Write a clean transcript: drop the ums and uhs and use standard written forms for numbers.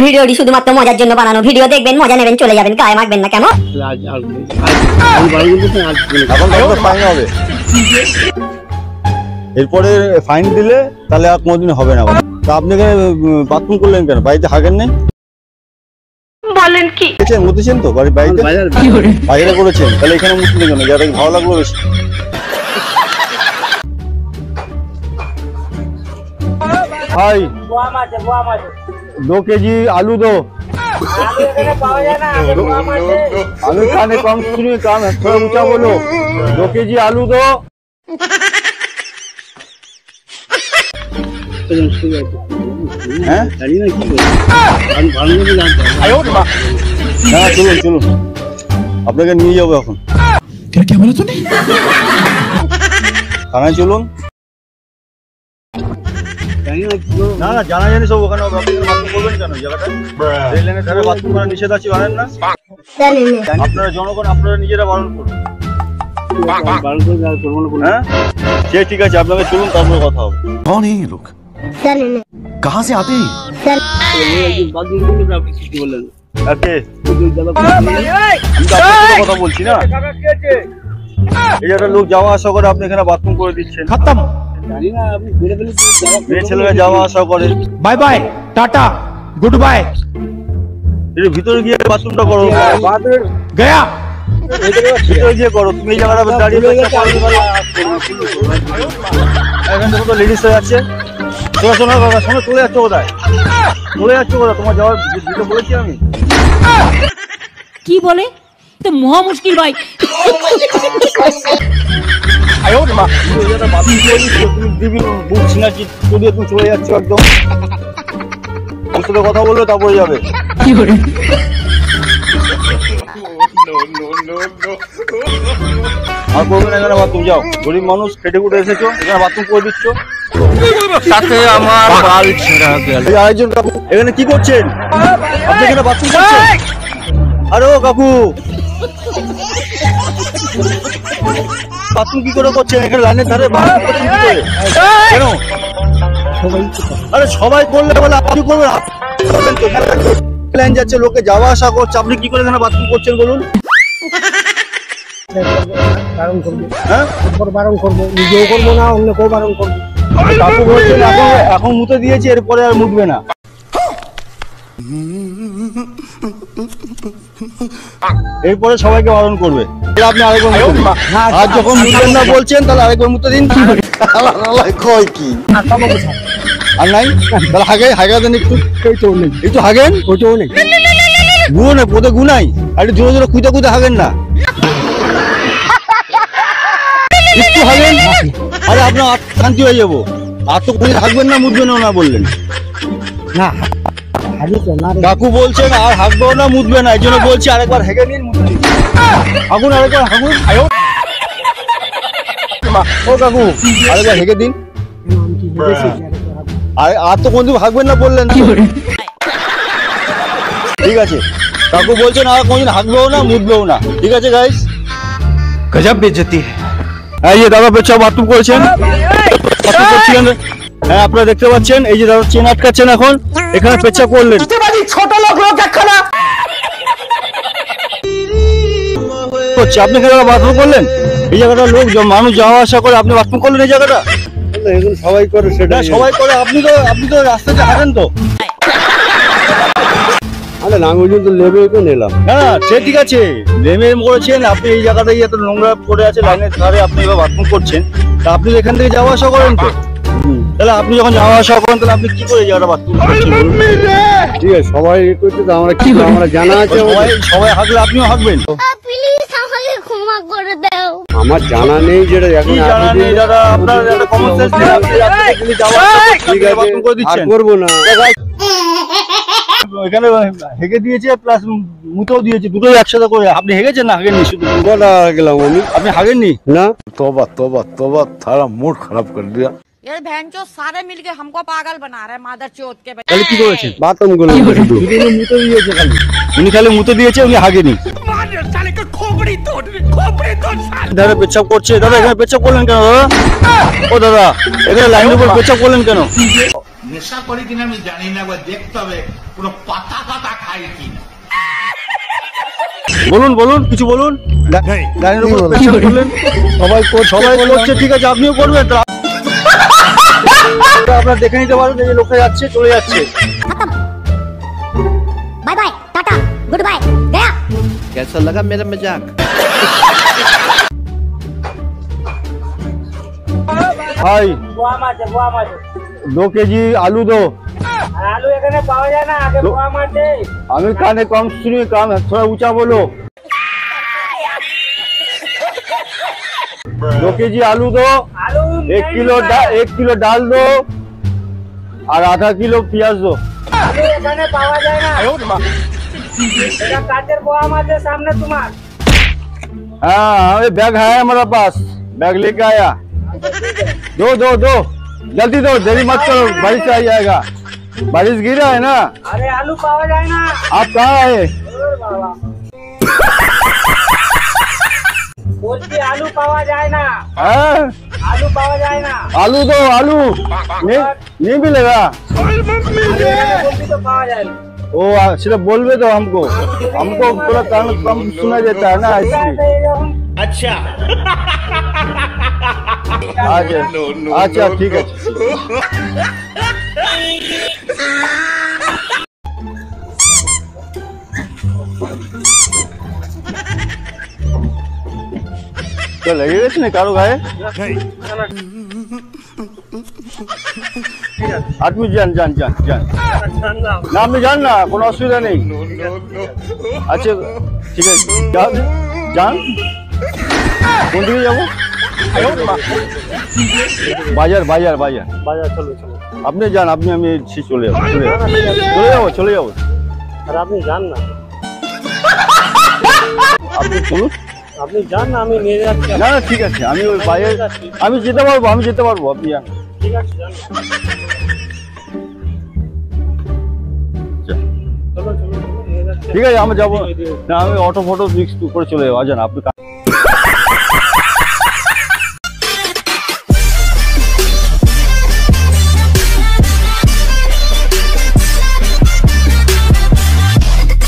ভিডিওটি শুধুমাত্র মজার জন্য বানানো। ভিডিও দেখবেন, মজা নেবেন, চলে যাবেন, গায়ে মাখবেন না। কেন? এরপরে ফাইন দিলে তাহলে আর কোনোদিন হবে না। তা আপনি এখানে বাথরুম করলেন কেন? বাড়িতে হাগেন নেই? বলেন কি? মুতেছেন তো বাড়িতে? বাইরে করেছেন, তাহলে এখানে মুতলেন কেন? যারা ভালো লাগলো বেশি। ভাই 2 কেজি আলু दो। आलू खाने कम सुनिए, काम है थोड़ा ऊंचा बोलो। 2 केजी आलू दो। চলুন চলুন, আপনাকে নিয়ে যাবো এখন। থানায় চলুন। না না, জানা জানি সব। ওখানে বাথরুম করবেন কেন? জায়গাটা রেল লাইনের ধারে বাথরুম করা নিষেধ আছে, জানেন না? আপনারা জনগণ, আপনারা নিজেরা বারণ করুন। হ্যাঁ সে ঠিক আছে, আপনাকে চলুন, তারপরে কথা হবে। कौन है ये लोग? कहाँ से आते हैं? কথা বলছি না, এই একটা লোক যাওয়া আসা করে, আপনি এখানে বাথরুম করে দিচ্ছেন। खत्म। ছেলেরা যাওয়া আসা করে। Bye bye, tata, goodbye. ভিতরে গিয়ে বাথরুমটা করো। गया। ভিতরে গিয়ে করো। তুমি এই জায়গাটা দাঁড়িয়ে এখান থেকে তো লেডিস হয়ে যাচ্ছে। শোনা কথা শোনো, চলে যাচ্ছে কোথায়? চলে যাচ্ছে কোথায়? তোমার যাওয়ার দিতে বলেছি আমি। কি বলে? তো মহা মুশকিল ভাই। তুমি চলে যাচ্ছ একদম। ওর সাথে কথা বললে তারপরে যাবে। আর করবে না এখানে বাথরুম। যাও, গরিব মানুষ, খেটে খুটে এসেছো, এখানে বাথরুম করে দিচ্ছ। সাথে আমার বাল ছেঁড়া গেল। আরেকজন কাকু এখানে কি করছেন? আপনি এখানে বাথরুম করছেন? আরে ও কাকু, বাথরুম কি করে করছেন এখানে লাইনের ধারে? কেন? আরে সবাই করলে বলে আপনি করবেন? লাইন যাচ্ছে, লোকে যাওয়া আসা করছে, আপনি কি করে এখানে বাথরুম করছেন বলুন? বারণ করবো। হ্যাঁ বারণ করবো, নিজেও করবো না, অন্যকেও বারণ করবো। কাকু বলছেন এখন মুতে দিয়েছে, এরপরে আর মুতবে না। এরপরে সবাইকে বারণ করবে। আপনি আরেকবার আর যখন মুতবেন না বলছেন, তাহলে আরেকবার মুতে দিন। কয় কি আর নাই? তাহলে হাগে দেন একটু। একটু হাগেন। ওইটাও নেই, গুঁ নেই, পদে গু নাই। আর একটু জোরে জোরে কুইতে কুইতে হাগেন না, একটু হাগেন। আরে আপনার শান্তি হয়ে যাবো। আর তো কোনো হাগবেন না, মুতবেন না বললেন না। কাকু বলছেন আর হাগবেও না, মুতবে না, এই জন্য বলছি আরেকবার হেগে নিন, মুতে দিন। হাগুন, আরেকবার হাগুন। ও কাকু, আরেকবার হেগে দিন। আর তো কোনদিন হাগবেন না বললেন। ঠিক আছে, কাকু বলছেন আর কোনদিন হাগবেও না, মুতবেও না। ঠিক আছে গাইস, गजब बेइज्जती है। এই যে দাদা পেছাও বাথরুম করেছেন, হ্যাঁ আপনারা দেখতে পাচ্ছেন। এই যে দাদা চেন আটকাচ্ছেন, এখন এখানে পেচ্ছাপ করলেন। ছোট লোক একখানা। আপনি এখানে বাথরুম করলেন, এই জায়গাটা লোক মানুষ যাওয়া আসা করে, আপনি বাথরুম করলেন এই জায়গাটা? সবাই করে, সেটা সবাই করে। আপনি তো রাস্তাতে হাঁটেন তো। আরে না, ওই জন্য লেবে তো নিলাম। হ্যাঁ সে ঠিক আছে, নেমে করেছেন। আপনি এই জায়গাটাই এত নোংরা পড়ে আছে লাইনের ধারে, আপনি এবার বাথরুম করছেন। তা আপনি এখান থেকে যাওয়া আসা করেন তো? তাহলে আপনি যখন যাওয়া আসা করেন, তাহলে আপনি কি করে জায়গাটা বাথরুম করছেন? ঠিক আছে, সবাই করতে তো আমরা কি, আমরা জানা আছে। সবাই হাগলে আপনিও হাগবেন? প্লিজ আমাকে ক্ষমা করে দাও। আমার জানা নেই যেটা এখন জানা নেই দাদা, আপনার একটা কমন সেন্স নেই। আপনি রাস্তায় যাওয়া আসা বাথরুম করে দিচ্ছেন। করবো না। এখানে হেগে দিয়েছে প্লাস মুতেও দিয়েছে, দুটোই একসাথে করে। আপনি হেগেছেন না হাগেননি? শুধু কটা গেলাম আমি? আপনি হাগেননি? না। तौबा तौबा तौबा, थारा मूड खराब कर दिया। ये बहनचो सारे मिलके हमको पागल बना रहे हैं, मादर चोद के। তাহলে কি করেছেন? বাথরুম করলাম শুধু। মুতে দিয়েছে খালি, উনি খালি মুতে দিয়েছে, উনি হাগেনি। ধারে পেচ্ছাপ করছে। দাদা এখানে পেচ্ছাপ করলেন কেন দাদা? ও দাদা, এখানে লাইনের উপর পেচ্ছাপ করলেন কেন? নেশা করি কিনা আমি জানি না, একবার দেখতে হবে পুরো পাতা পাতা খাই কিনা। বলুন বলুন কিছু বলুন। লাইনের উপর pressure করলেন। সবাই করছে, ঠিক আছে আপনিও করবেন। তো আপনারা দেখে নিতে পারেন এই যে লোকটা যাচ্ছে, চলে যাচ্ছে। Bye bye tata goodbye गया। कैसा लगा मेरा मजाक? ভাই 2 কেজি আলু দো। আলু এখানে পাওয়া যায় না, আগে পোয়া মারছে। আমি কানে কম শুনি, কাম थोड़ा ऊंचा बोलो। 2 কেজি আলু दो, 1 किलो डाल दो और आधा किलो प्याज दो। আলু এখানে পাওয়া যায় না, এটা কাচের পোয়া মারছে সামনে তোমার। हाँ बैग है हमारा पास, बैग लेके आया। दो दो दो जल्दी दो, देरी मत करो, बारिश आ जाएगा। बारिश गिरा है ना। আরে আলু পাওয়া যায় না। आप कहाँ है? ওরে বাবা, বলছি আলু পাওয়া যায় না, हाँ? আলু পাওয়া যায় না। आलू दो, आलू नहीं मिलेगा। বলছি তো পাওয়া যায় না। वो सिर्फ बोलवे तो हमको थोड़ा कान कम सुना देता है ना, इसलिए। अच्छा अच्छा ठीक है। তো লেগে গেছে না কারো গায়ে? আপনি যান যান যান যান না, আপনি যান না, কোনো অসুবিধা নেই। আচ্ছা ঠিক আছে, যান যান। কোন দিকে যাবো? বাজার বাজার বাজার বাজার চলো চলো। আপনি যান, আপনি আমি চলে যাবো চলে যাবো। আর আপনি যান না, আপনি চলুন। আপনি যান না, আমি নিয়ে যাচ্ছি। না না ঠিক আছে, আমি ওই বাইরে আমি যেতে পারবো, আপনি যান। ঠিক আছে যান। চলো চলো চলো, নিয়ে যাচ্ছি। ঠিক আছে আমি যাবো না, আমি অটো ফটো মিক্স করে চলে যাবো। যান আপনি।